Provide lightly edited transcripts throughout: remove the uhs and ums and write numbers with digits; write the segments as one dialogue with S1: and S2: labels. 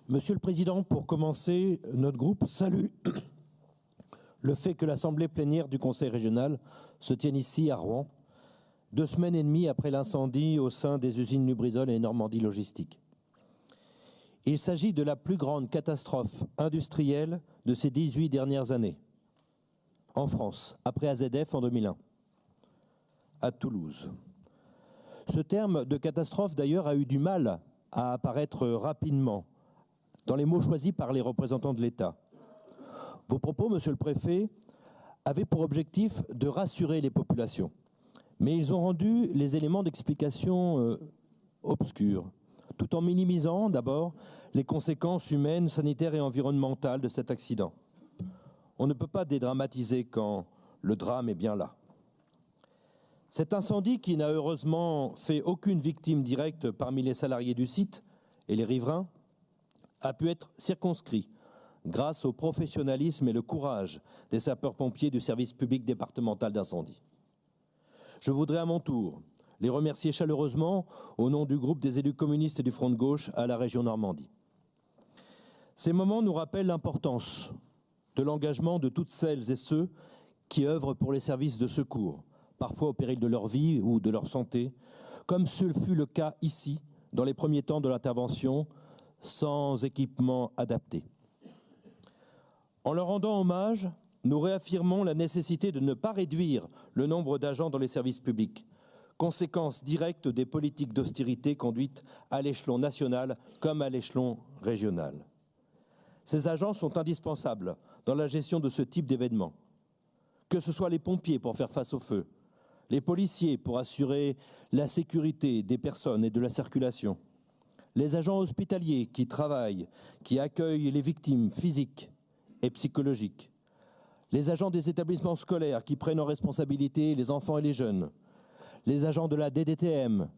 S1: Monsieur le Président, pour commencer, notre groupe salue le fait que l'Assemblée plénière du Conseil régional se tienne ici à Rouen, 2 semaines et demie après l'incendie au sein des usines Lubrizol et Normandie Logistique. Il s'agit de la plus grande catastrophe industrielle de ces 18 dernières années, en France, après AZF en 2001, à Toulouse. Ce terme de catastrophe, d'ailleurs, a eu du mal à apparaître rapidement dans les mots choisis par les représentants de l'État. Vos propos, Monsieur le Préfet, avaient pour objectif de rassurer les populations, mais ils ont rendu les éléments d'explication obscurs, tout en minimisant d'abord les conséquences humaines, sanitaires et environnementales de cet accident. On ne peut pas dédramatiser quand le drame est bien là. Cet incendie, qui n'a heureusement fait aucune victime directe parmi les salariés du site et les riverains, a pu être circonscrit grâce au professionnalisme et le courage des sapeurs-pompiers du service public départemental d'incendie. Je voudrais à mon tour les remercier chaleureusement au nom du groupe des élus communistes et du Front de gauche à la région Normandie. Ces moments nous rappellent l'importance de l'engagement de toutes celles et ceux qui œuvrent pour les services de secours, parfois au péril de leur vie ou de leur santé, comme ce fut le cas ici, dans les premiers temps de l'intervention, sans équipement adapté. En leur rendant hommage, nous réaffirmons la nécessité de ne pas réduire le nombre d'agents dans les services publics, conséquence directe des politiques d'austérité conduites à l'échelon national comme à l'échelon régional. Ces agents sont indispensables dans la gestion de ce type d'événements, que ce soit les pompiers pour faire face au feu, les policiers pour assurer la sécurité des personnes et de la circulation, les agents hospitaliers qui travaillent, qui accueillent les victimes physiques et psychologiques, les agents des établissements scolaires qui prennent en responsabilité les enfants et les jeunes, les agents de la DDTM,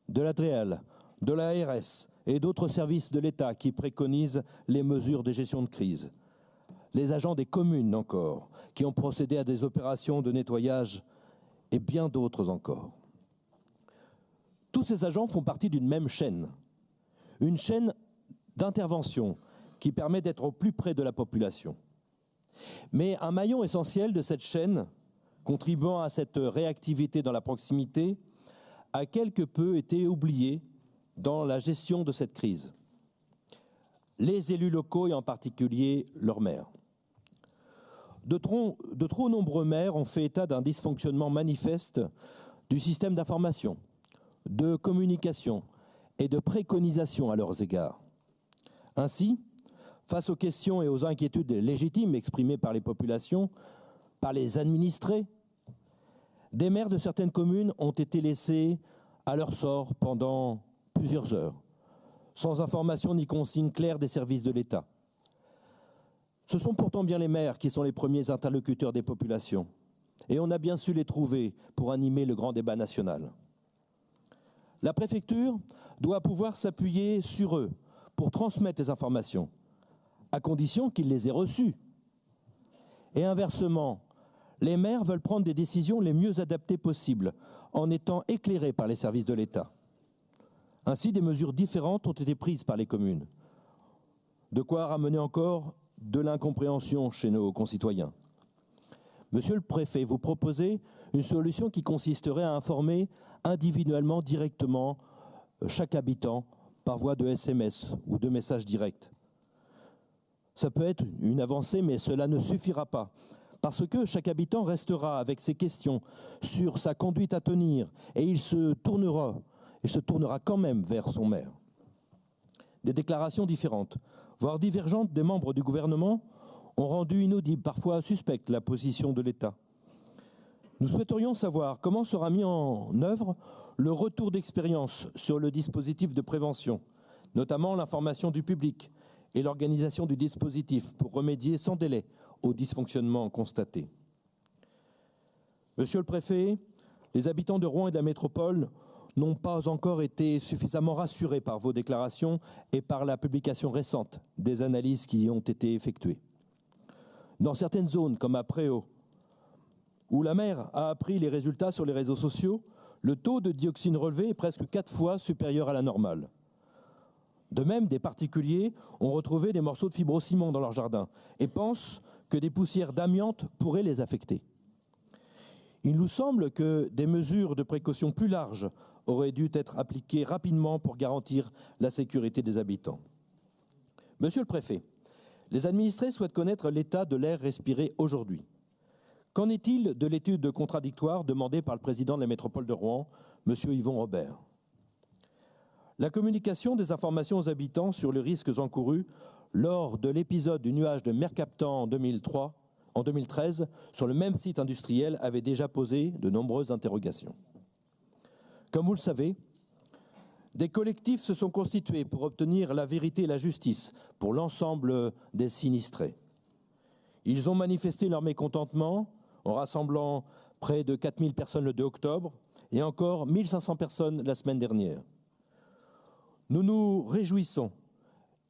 S1: de la DREAL, de la ARS et d'autres services de l'État qui préconisent les mesures de gestion de crise, les agents des communes encore, qui ont procédé à des opérations de nettoyage et bien d'autres encore. Tous ces agents font partie d'une même chaîne, une chaîne d'intervention qui permet d'être au plus près de la population. Mais un maillon essentiel de cette chaîne, contribuant à cette réactivité dans la proximité, a quelque peu été oublié dans la gestion de cette crise. Les élus locaux et en particulier leurs maires. De trop nombreux maires ont fait état d'un dysfonctionnement manifeste du système d'information, de communication et de préconisation à leurs égards. Ainsi, face aux questions et aux inquiétudes légitimes exprimées par les populations, par les administrés, des maires de certaines communes ont été laissés à leur sort pendant plusieurs heures, sans information ni consigne claire des services de l'État. Ce sont pourtant bien les maires qui sont les premiers interlocuteurs des populations, et on a bien su les trouver pour animer le grand débat national. La préfecture doit pouvoir s'appuyer sur eux pour transmettre les informations, à condition qu'ils les aient reçues. Et inversement, les maires veulent prendre des décisions les mieux adaptées possibles, en étant éclairés par les services de l'État. Ainsi, des mesures différentes ont été prises par les communes. De quoi ramener encore de l'incompréhension chez nos concitoyens. Monsieur le Préfet, vous proposez une solution qui consisterait à informer individuellement, directement, chaque habitant par voie de SMS ou de message direct. Ça peut être une avancée, mais cela ne suffira pas, parce que chaque habitant restera avec ses questions sur sa conduite à tenir et il se tournera quand même vers son maire. Des déclarations différentes, voire divergentes des membres du gouvernement, ont rendu inaudible, parfois suspecte, la position de l'État. Nous souhaiterions savoir comment sera mis en œuvre le retour d'expérience sur le dispositif de prévention, notamment l'information du public et l'organisation du dispositif pour remédier sans délai aux dysfonctionnements constatés. Monsieur le Préfet, les habitants de Rouen et de la métropole n'ont pas encore été suffisamment rassurés par vos déclarations et par la publication récente des analyses qui ont été effectuées. Dans certaines zones, comme à Préau, où la maire a appris les résultats sur les réseaux sociaux, le taux de dioxine relevé est presque 4 fois supérieur à la normale. De même, des particuliers ont retrouvé des morceaux de fibrociment dans leur jardin et pensent que des poussières d'amiante pourraient les affecter. Il nous semble que des mesures de précaution plus larges auraient dû être appliquées rapidement pour garantir la sécurité des habitants. Monsieur le préfet, les administrés souhaitent connaître l'état de l'air respiré aujourd'hui. Qu'en est-il de l'étude contradictoire demandée par le président de la métropole de Rouen, M. Yvon Robert? La communication des informations aux habitants sur les risques encourus lors de l'épisode du nuage de Mercaptan en 2013 sur le même site industriel avait déjà posé de nombreuses interrogations. Comme vous le savez, des collectifs se sont constitués pour obtenir la vérité et la justice pour l'ensemble des sinistrés. Ils ont manifesté leur mécontentement en rassemblant près de 4000 personnes le 2 octobre et encore 1500 personnes la semaine dernière. Nous nous réjouissons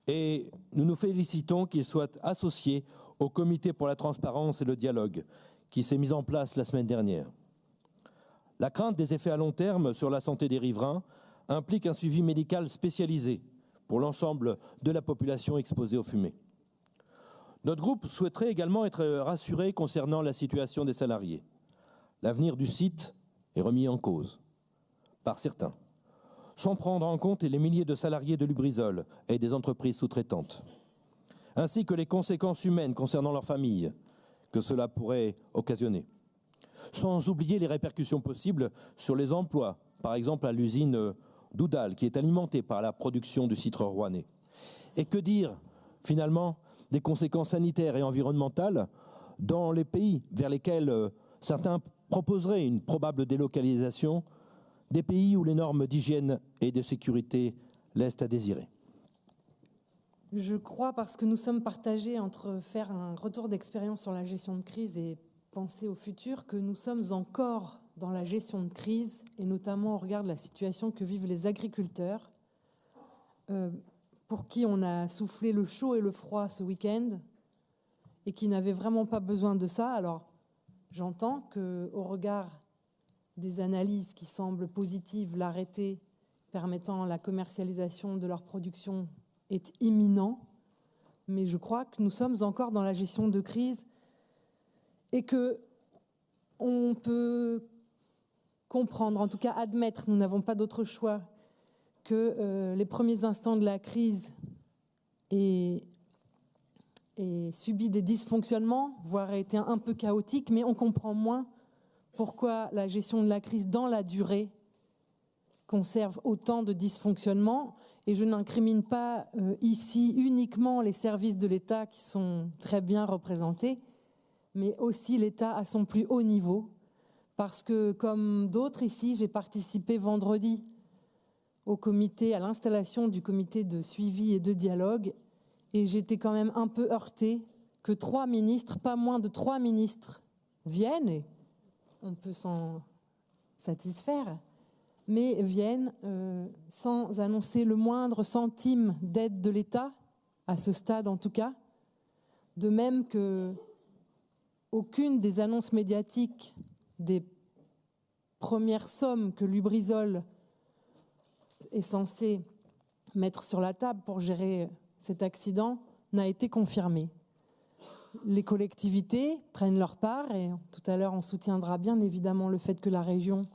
S1: et nous nous félicitons qu'ils soient associés au comité pour la transparence et le dialogue qui s'est mis en place la semaine dernière. La crainte des effets à long terme sur la santé des riverains implique un suivi médical spécialisé pour l'ensemble de la population exposée aux fumées. Notre groupe souhaiterait également être rassuré concernant la situation des salariés. L'avenir du site est remis en cause par certains, sans prendre en compte les milliers de salariés de Lubrizol et des entreprises sous-traitantes, ainsi que les conséquences humaines concernant leurs familles que cela pourrait occasionner. Sans oublier les répercussions possibles sur les emplois, par exemple à l'usine Doudal, qui est alimentée par la production du citre rouennais. Et que dire, finalement, des conséquences sanitaires et environnementales dans les pays vers lesquels certains proposeraient une probable délocalisation, des pays où les normes d'hygiène et de sécurité laissent à désirer.
S2: Je crois, parce que nous sommes partagés entre faire un retour d'expérience sur la gestion de crise et penser au futur, que nous sommes encore dans la gestion de crise, et notamment au regard de la situation que vivent les agriculteurs, pour qui on a soufflé le chaud et le froid ce week-end, et qui n'avaient vraiment pas besoin de ça. Alors, j'entends qu'au regard des analyses qui semblent positives, l'arrêté permettant la commercialisation de leur production est imminent, mais je crois que nous sommes encore dans la gestion de crise et que on peut comprendre, en tout cas admettre, nous n'avons pas d'autre choix, que les premiers instants de la crise aient subi des dysfonctionnements, voire été un peu chaotiques, mais on comprend moins pourquoi la gestion de la crise dans la durée conserve autant de dysfonctionnements. Et je n'incrimine pas ici uniquement les services de l'État qui sont très bien représentés, mais aussi l'État à son plus haut niveau. Parce que, comme d'autres ici, j'ai participé vendredi à l'installation du comité de suivi et de dialogue, et j'étais quand même un peu heurtée que 3 ministres, pas moins de 3 ministres, viennent, et on peut s'en satisfaire, mais viennent sans annoncer le moindre centime d'aide de l'État, à ce stade en tout cas, de même que aucune des annonces médiatiques des premières sommes que Lubrizol est censé mettre sur la table pour gérer cet accident n'a été confirmée. Les collectivités prennent leur part et tout à l'heure on soutiendra bien évidemment le fait que la région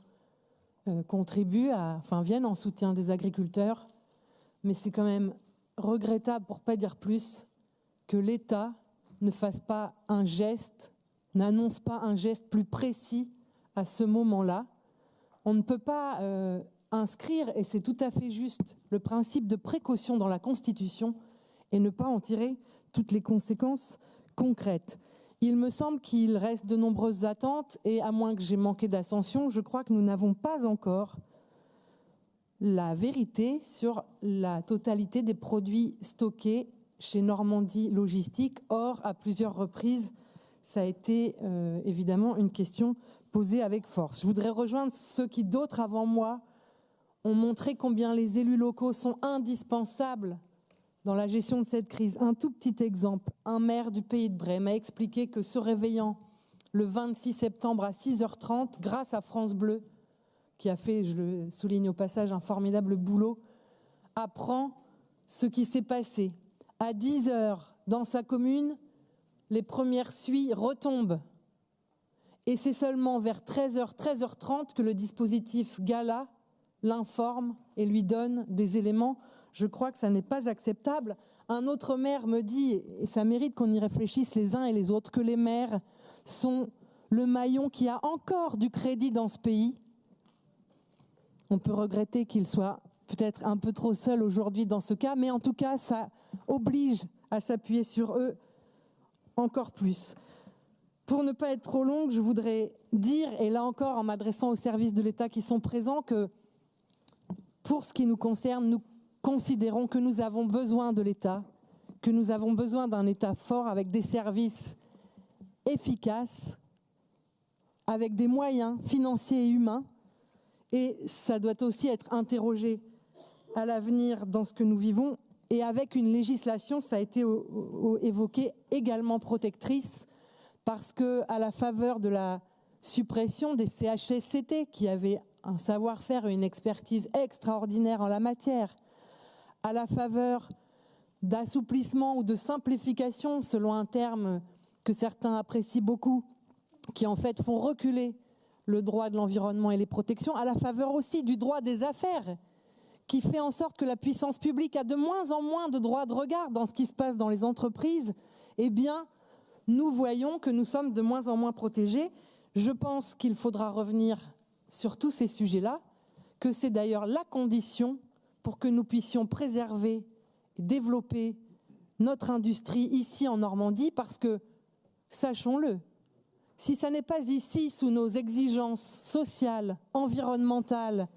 S2: vienne en soutien des agriculteurs, mais c'est quand même regrettable, pour ne pas dire plus, que l'État ne fasse pas un geste, n'annonce pas un geste plus précis à ce moment-là. On ne peut pas inscrire, et c'est tout à fait juste, le principe de précaution dans la Constitution et ne pas en tirer toutes les conséquences concrètes. Il me semble qu'il reste de nombreuses attentes et à moins que j'ai manqué d'ascension, je crois que nous n'avons pas encore la vérité sur la totalité des produits stockés chez Normandie Logistique. Or, à plusieurs reprises, ça a été évidemment une question posée avec force. Je voudrais rejoindre ceux qui, d'autres avant moi, ont montré combien les élus locaux sont indispensables dans la gestion de cette crise. Un tout petit exemple, un maire du Pays de Bray m'a expliqué que se réveillant le 26 septembre à 6h30, grâce à France Bleu, qui a fait, je le souligne au passage, un formidable boulot, apprend ce qui s'est passé. À 10 heures, dans sa commune, les premières suies retombent. Et c'est seulement vers 13h, 13h30 que le dispositif Gala l'informe et lui donne des éléments. Je crois que ça n'est pas acceptable. Un autre maire me dit, et ça mérite qu'on y réfléchisse les uns et les autres, que les maires sont le maillon qui a encore du crédit dans ce pays. On peut regretter qu'ils soient peut-être un peu trop seuls aujourd'hui dans ce cas, mais en tout cas, ça oblige à s'appuyer sur eux encore plus. Pour ne pas être trop longue, je voudrais dire, et là encore en m'adressant aux services de l'État qui sont présents, que pour ce qui nous concerne, nous considérons que nous avons besoin de l'État, que nous avons besoin d'un État fort avec des services efficaces, avec des moyens financiers et humains. Et ça doit aussi être interrogé à l'avenir dans ce que nous vivons et avec une législation, ça a été évoqué, également protectrice, parce qu'à la faveur de la suppression des CHSCT, qui avaient un savoir-faire et une expertise extraordinaire en la matière, à la faveur d'assouplissement ou de simplification, selon un terme que certains apprécient beaucoup, qui en fait font reculer le droit de l'environnement et les protections, à la faveur aussi du droit des affaires, qui fait en sorte que la puissance publique a de moins en moins de droit de regard dans ce qui se passe dans les entreprises, eh bien, nous voyons que nous sommes de moins en moins protégés. Je pense qu'il faudra revenir sur tous ces sujets-là, que c'est d'ailleurs la condition pour que nous puissions préserver et développer notre industrie ici en Normandie, parce que, sachons-le, si ça n'est pas ici, sous nos exigences sociales, environnementales,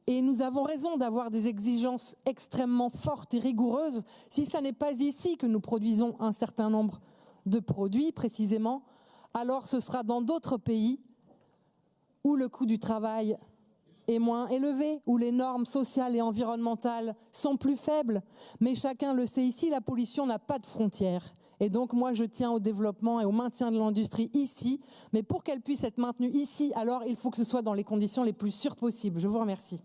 S2: et nous avons raison d'avoir des exigences extrêmement fortes et rigoureuses, si ça n'est pas ici que nous produisons un certain nombre de produits précisément, alors ce sera dans d'autres pays où le coût du travail est moins élevé, où les normes sociales et environnementales sont plus faibles. Mais chacun le sait ici, la pollution n'a pas de frontières. Et donc moi je tiens au développement et au maintien de l'industrie ici, mais pour qu'elle puisse être maintenue ici, alors il faut que ce soit dans les conditions les plus sûres possibles. Je vous remercie.